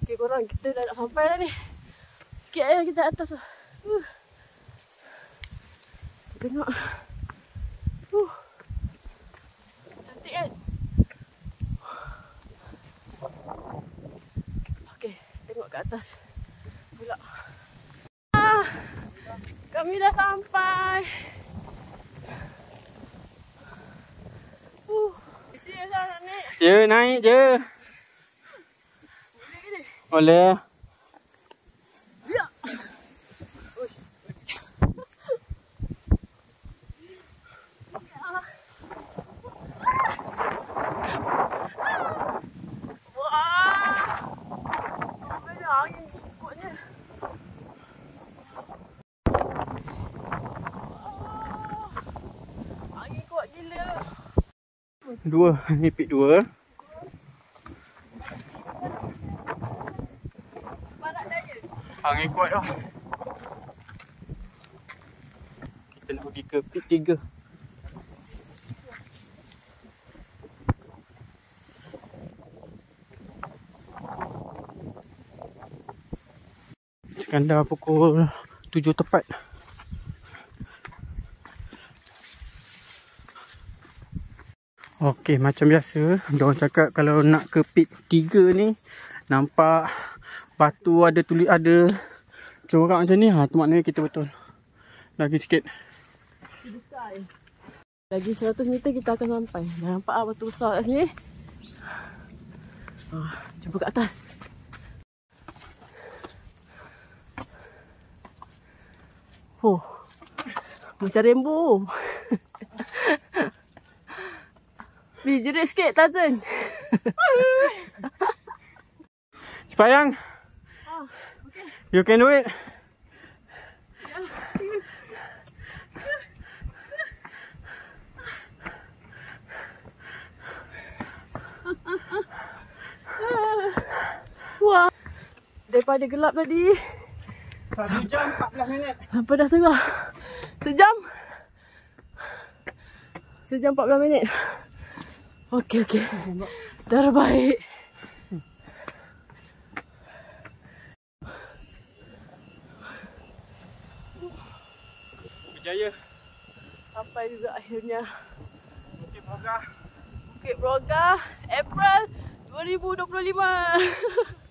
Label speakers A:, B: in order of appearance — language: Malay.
A: Okay korang, kita dah nak sampai dah ni. Sikit aja kita atas lah. Tengok. Cantik kan? Okay, tengok ke atas pula. Kami dah sampai. Serius lah nak naik?
B: Ya, naik je. Boleh.
A: Ya.
B: Dua, ni pit dua. Angin kuat dah. Kita nak pergi ke pit 3. Sekarang dah pukul 7 tepat. Okey, macam biasa, diorang cakap kalau nak ke pit 3 ni, nampak batu ada tulis ada corak macam ni, tu maknanya kita betul. Lagi sikit.
A: Lagi 100 meter kita akan sampai. Dah nampak batu besar kat sini. Cuba kat atas. Macam rainbow. Jerit sikit Tarzan.
B: Cepayang.
A: Okay.
B: You can do it.
A: Wah. Daripada gelap tadi
B: 1 jam 14 minit.
A: apa dah serah. Sejam 14 minit. Okey. Dah baik.
B: Berjaya.
A: Sampai juga akhirnya.
B: Bukit Brogah.
A: Bukit Brogah, April 2025.